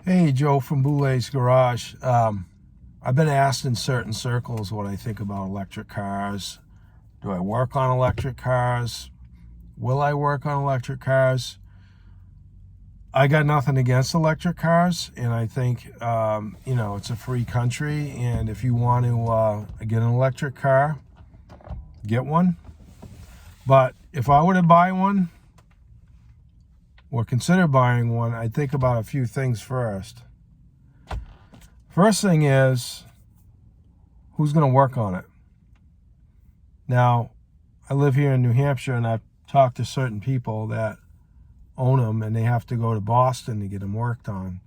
Hey, Joe from Boulet's Garage. I've been asked in certain circles what I think about electric cars. Do I work on electric cars? Will I work on electric cars? I got nothing against electric cars, and I think, it's a free country, and if you want to get an electric car, get one. But if I were to buy one or consider buying one, I'd think about a few things first. First thing is, who's going to work on it? Now, I live here in New Hampshire, and I've talked to certain people that own them, and they have to go to Boston to get them worked on.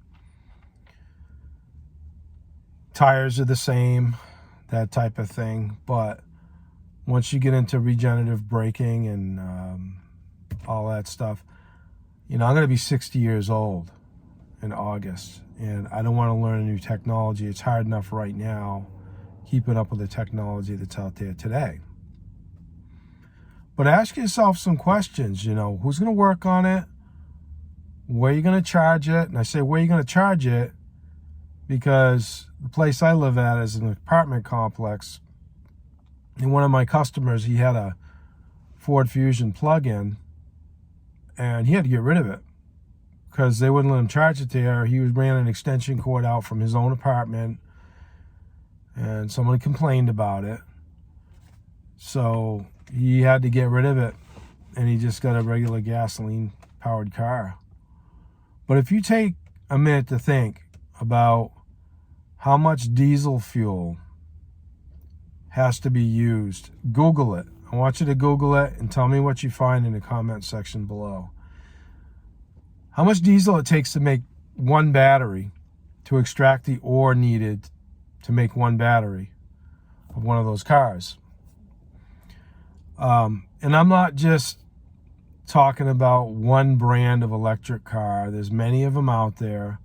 Tires are the same, that type of thing, but once you get into regenerative braking and all that stuff, I'm going to be 60 years old in August, and I don't want to learn a new technology. It's hard enough right now keeping up with the technology that's out there today. But ask yourself some questions. Who's going to work on it? Where are you going to charge it? And I say, where are you going to charge it? Because the place I live at is an apartment complex, and one of my customers, he had a Ford Fusion plug-in, and he had to get rid of it because they wouldn't let him charge it there. He ran an extension cord out from his own apartment, and someone complained about it. So he had to get rid of it, and he just got a regular gasoline-powered car. But if you take a minute to think about how much diesel fuel has to be used, Google it. I want you to Google it and tell me what you find in the comment section below. How much diesel it takes to make one battery, to extract the ore needed to make one battery of one of those cars. And I'm not just talking about one brand of electric car. There's many of them out there.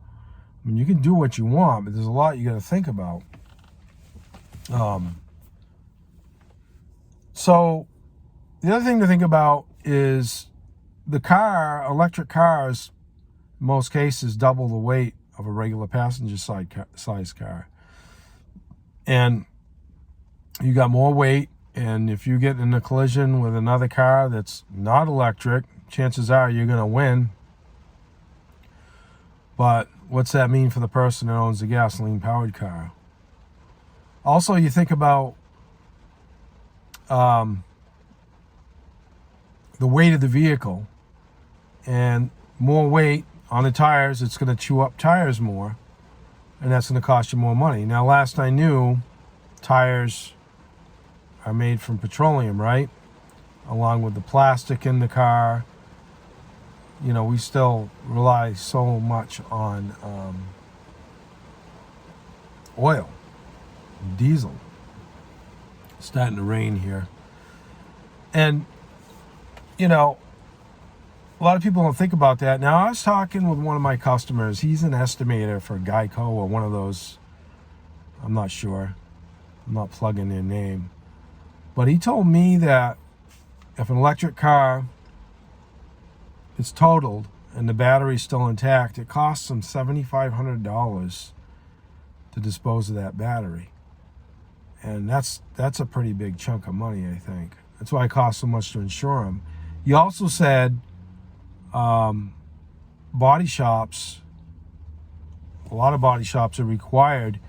I mean, you can do what you want, but there's a lot you got to think about. So the other thing to think about is electric cars, in most cases, double the weight of a regular passenger size car. And you got more weight, and if you get in a collision with another car that's not electric, chances are you're going to win. But what's that mean for the person that owns a gasoline-powered car? Also, you think about the weight of the vehicle, and more weight on the tires, it's going to chew up tires more, and that's going to cost you more money. Now, last I knew, tires are made from petroleum, right? Along with the plastic in the car. We still rely so much on oil, diesel. It's starting to rain here. And, a lot of people don't think about that. Now, I was talking with one of my customers. He's an estimator for Geico or one of those. I'm not sure. I'm not plugging their name. But he told me that if an electric car is totaled and the battery's still intact, it costs them $7,500 to dispose of that battery. And that's a pretty big chunk of money, I think. That's why it costs so much to insure them. He also said body shops, a lot of body shops are required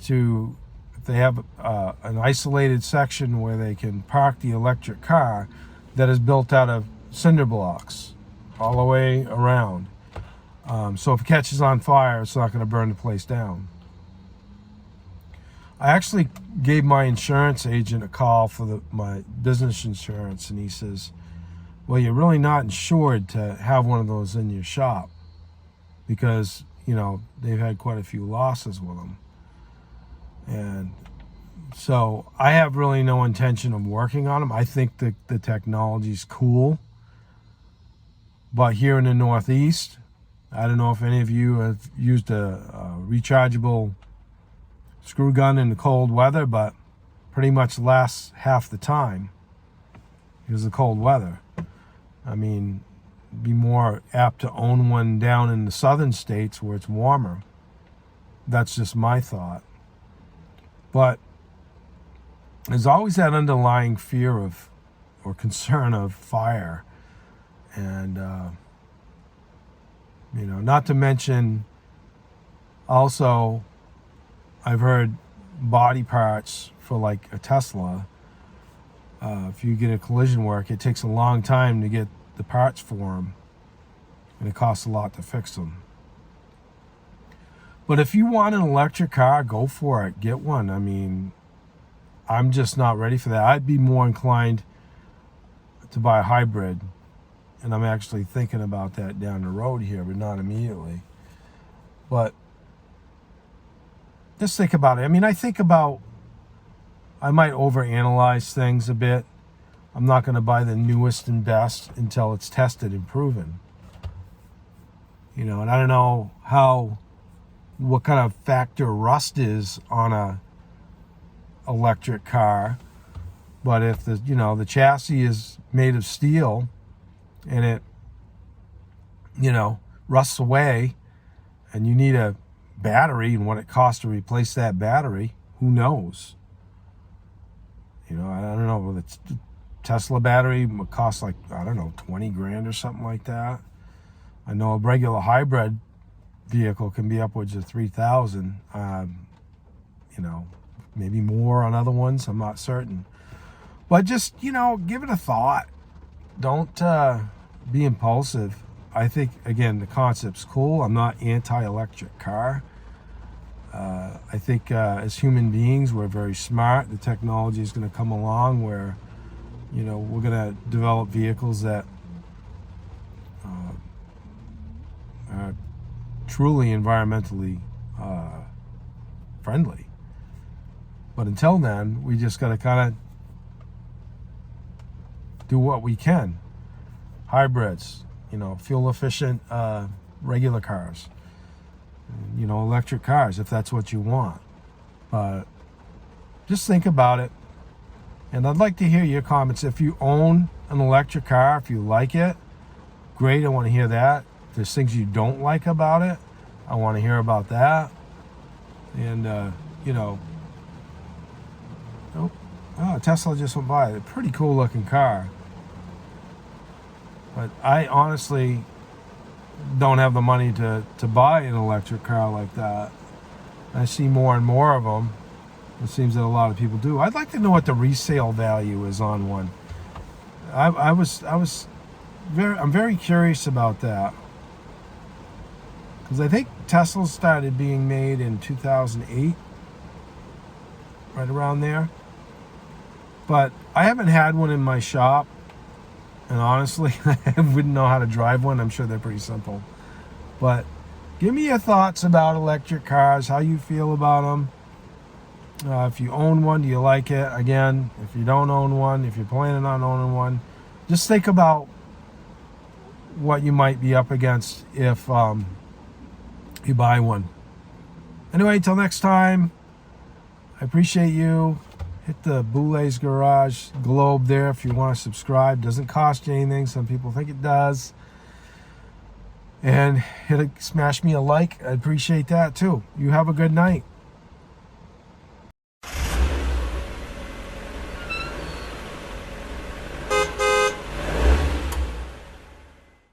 to, if they have an isolated section where they can park the electric car that is built out of cinder blocks all the way around. So if it catches on fire, it's not going to burn the place down. I actually gave my insurance agent a call for my business insurance, and he says, well, you're really not insured to have one of those in your shop because, they've had quite a few losses with them. And so I have really no intention of working on them. I think the technology's cool. But here in the Northeast, I don't know if any of you have used a rechargeable screw gun in the cold weather, but pretty much lasts half the time because of the cold weather. I mean, be more apt to own one down in the southern states where it's warmer. That's just my thought. But there's always that underlying fear of, or concern of, fire. And, not to mention, also, I've heard body parts for like a Tesla, if you get a collision work, it takes a long time to get the parts for them, and it costs a lot to fix them. But if you want an electric car, go for it. Get one. I mean, I'm just not ready for that. I'd be more inclined to buy a hybrid, and I'm actually thinking about that down the road here, but not immediately. But just think about it. I mean, I might overanalyze things a bit. I'm not going to buy the newest and best until it's tested and proven. And I don't know what kind of factor rust is on a electric car, but if the chassis is made of steel and it rusts away, and you need a battery and what it costs to replace that battery, who knows? I don't know. The Tesla battery would cost like, I don't know, 20 grand or something like that. I know a regular hybrid vehicle can be upwards of 3,000. Maybe more on other ones. I'm not certain. But just, give it a thought. Don't be impulsive. I think, again, the concept's cool. I'm not anti-electric car. I think as human beings, we're very smart. The technology is going to come along where, we're going to develop vehicles that are truly environmentally friendly. But until then, we just got to kind of do what we can. Hybrids, fuel efficient regular cars. Electric cars, if that's what you want. But just think about it. And I'd like to hear your comments. If you own an electric car, if you like it, great, I want to hear that. If there's things you don't like about it, I want to hear about that. And, Tesla just went by. A pretty cool looking car. But I honestly don't have the money to buy an electric car like that. I see more and more of them. It seems that a lot of people do. I'd like to know what the resale value is on one. I'm very curious about that, because I think Tesla started being made in 2008, right around there. But I haven't had one in my shop. And honestly, I wouldn't know how to drive one. I'm sure they're pretty simple. But give me your thoughts about electric cars, how you feel about them. If you own one, do you like it? Again, if you don't own one, if you're planning on owning one, just think about what you might be up against if you buy one. Anyway, till next time, I appreciate you. Hit the Boulet's Garage globe there if you want to subscribe. Doesn't cost you anything. Some people think it does. And smash me a like. I appreciate that too. You have a good night.